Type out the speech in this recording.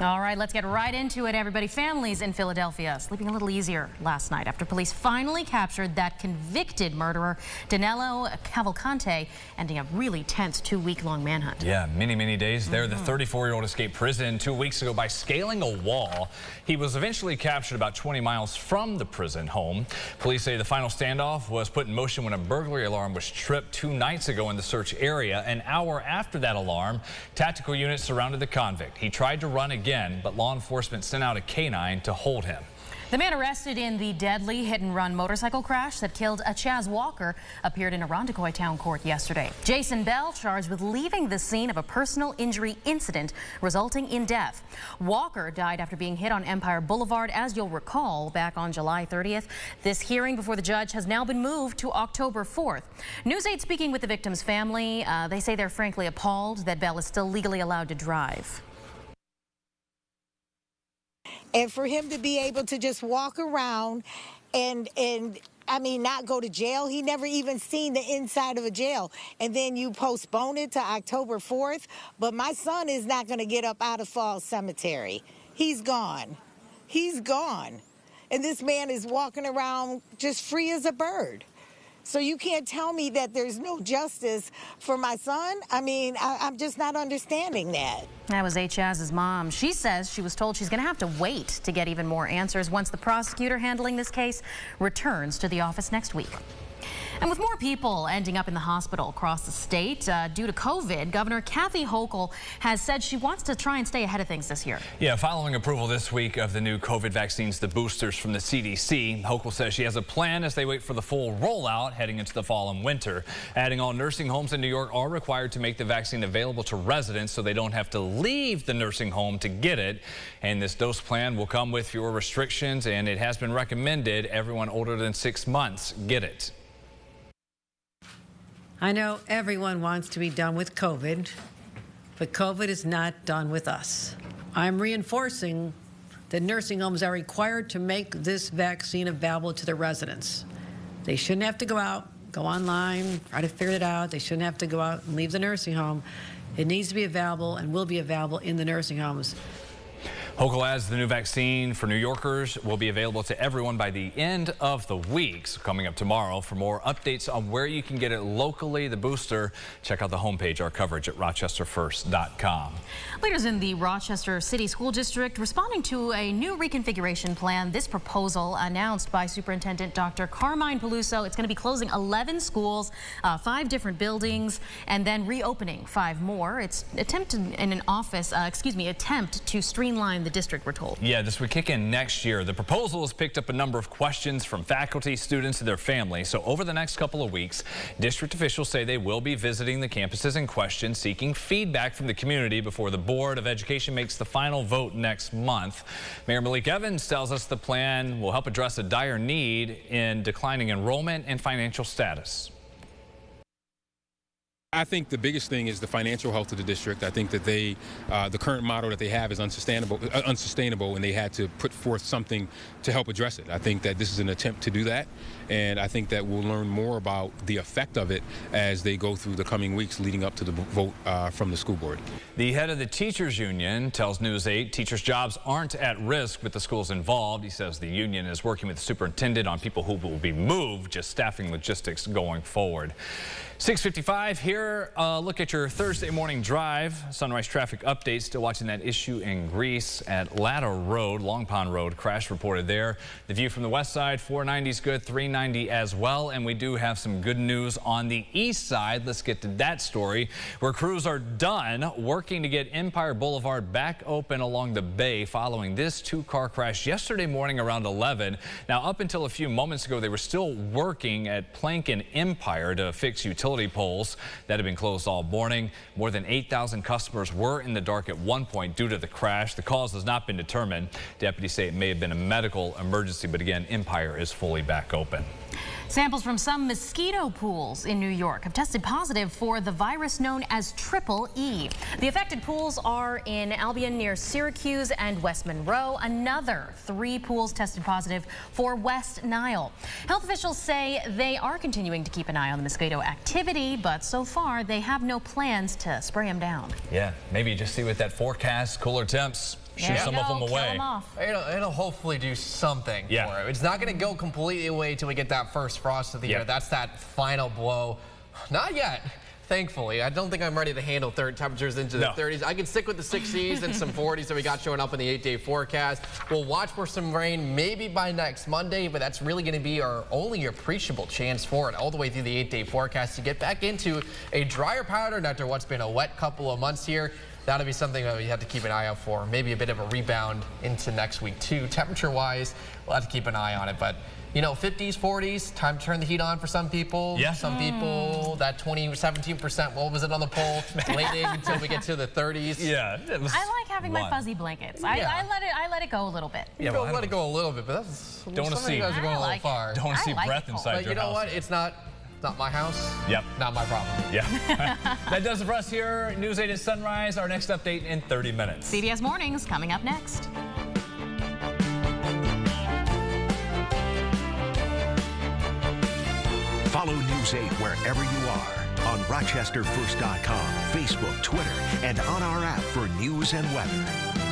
All right, let's get right into it, everybody. Families in Philadelphia sleeping a little easier last night after police finally captured that convicted murderer, Danilo Cavalcante, ending a really tense 2-week-long manhunt. Yeah, many days there. The 34-year-old escaped prison 2 weeks ago by scaling a wall. He was eventually captured about 20 miles from the prison home. Police say the final standoff was put in motion when a burglary alarm was tripped 2 nights ago in the search area. An hour after that alarm, tactical units surrounded the convict. He tried to run again, but law enforcement sent out a canine to hold him. The man arrested in the deadly hit-and-run motorcycle crash that killed Chaz Walker appeared in Irondequoit Town Court yesterday. Jason Bell charged with leaving the scene of a personal injury incident resulting in death. Walker died after being hit on Empire Boulevard, as you'll recall, back on July 30th. This hearing before the judge has now been moved to October 4th. News 8 speaking with the victim's family, they say they're frankly appalled that Bell is still legally allowed to drive. And for him to be able to just walk around and I mean, not go to jail. He never even seen the inside of a jail. And then you postpone it to October 4th. But my son is not going to get up out of Falls Cemetery. He's gone. He's gone. And this man is walking around just free as a bird. So you can't tell me that there's no justice for my son. I mean, I'm just not understanding that. That was Chaz's mom. She says she was told she's going to have to wait to get even more answers once the prosecutor handling this case returns to the office next week. And with more people ending up in the hospital across the state due to COVID, Governor Kathy Hochul has said she wants to try and stay ahead of things this year. Yeah, following approval this week of the new COVID vaccines, the boosters from the CDC, Hochul says she has a plan as they wait for the full rollout heading into the fall and winter. Adding all nursing homes in New York are required to make the vaccine available to residents so they don't have to leave the nursing home to get it. And this dose plan will come with fewer restrictions, and it has been recommended everyone older than 6 months get it. I know everyone wants to be done with COVID, but COVID is not done with us. I'm reinforcing that nursing homes are required to make this vaccine available to their residents. They shouldn't have to go out, go online, try to figure it out. They shouldn't have to go out and leave the nursing home. It needs to be available and will be available in the nursing homes. Hochul adds the new vaccine for New Yorkers will be available to everyone by the end of the week. So coming up tomorrow, for more updates on where you can get it locally, the booster, check out the homepage, our coverage at rochesterfirst.com. Leaders in the Rochester City School District responding to a new reconfiguration plan. This proposal announced by Superintendent Dr. Carmine Peluso. It's going to be closing 11 schools, 5 different buildings, and then reopening 5 more. It's attempt to streamline the district, we're told. Yeah, this would kick in next year. The proposal has picked up a number of questions from faculty, students, and their families. So over the next couple of weeks, district officials say they will be visiting the campuses in question, seeking feedback from the community before the Board of Education makes the final vote next month. Mayor Malik Evans tells us the plan will help address a dire need in declining enrollment and financial status. I think the biggest thing is the financial health of the district. I think that the current model that they have is unsustainable, and they had to put forth something to help address it. I think that this is an attempt to do that, and I think that we'll learn more about the effect of it as they go through the coming weeks leading up to the vote from the school board. The head of the teachers union tells News 8 teachers' jobs aren't at risk with the schools involved. He says the union is working with the superintendent on people who will be moved, just staffing logistics going forward. 6:55 here. Look at your Thursday morning drive. Sunrise traffic update. Still watching that issue in Greece at Ladder Road, Long Pond Road. Crash reported there. The view from the west side, 490 is good, 390 as well. And we do have some good news on the east side. Let's get to that story where crews are done working to get Empire Boulevard back open along the bay following this 2-car crash yesterday morning around 11. Now, up until a few moments ago, they were still working at Plank and Empire to fix utility poles that have been closed all morning. More than 8,000 customers were in the dark at one point due to the crash. The cause has not been determined. Deputies say it may have been a medical emergency, but again, Empire is fully back open. Samples from some mosquito pools in New York have tested positive for the virus known as Triple E. The affected pools are in Albion near Syracuse and West Monroe. Another 3 pools tested positive for West Nile. Health officials say they are continuing to keep an eye on the mosquito activity, but so far they have no plans to spray them down. Yeah, maybe just see with that forecast, cooler temps. shoo some of them Kill away. them off. It'll hopefully do something for it. It's not going to go completely away till we get that first frost of the year. That's that final blow. Not yet. Thankfully, I don't think I'm ready to handle temperatures into the 30s. I can stick with the 60s and some 40s that we got showing up in the 8-day forecast. We'll watch for some rain maybe by next Monday, but that's really going to be our only appreciable chance for it all the way through the 8-day forecast to get back into a drier pattern after what's been a wet couple of months here. That'll be something that we have to keep an eye out for. Maybe a bit of a rebound into next week too. Temperature-wise, we'll have to keep an eye on it, but you know, 50s, 40s, time to turn the heat on for some people. Yeah. Some people, that 17%, what was it on the poll? Waiting until we get to the 30s. Yeah. I like having my fuzzy blankets. I let it go a little bit. Yeah, well, let it go a little bit, but that's Don't want to see. you guys are going a little far. Don't want to see breath inside But your you know house. what? It's not my house. Yep. Not my problem. Yeah. That does it for us here. News 8 at Sunrise. Our next update in 30 minutes. CBS Mornings coming up next. Follow News 8 wherever you are on RochesterFirst.com, Facebook, Twitter, and on our app for news and weather.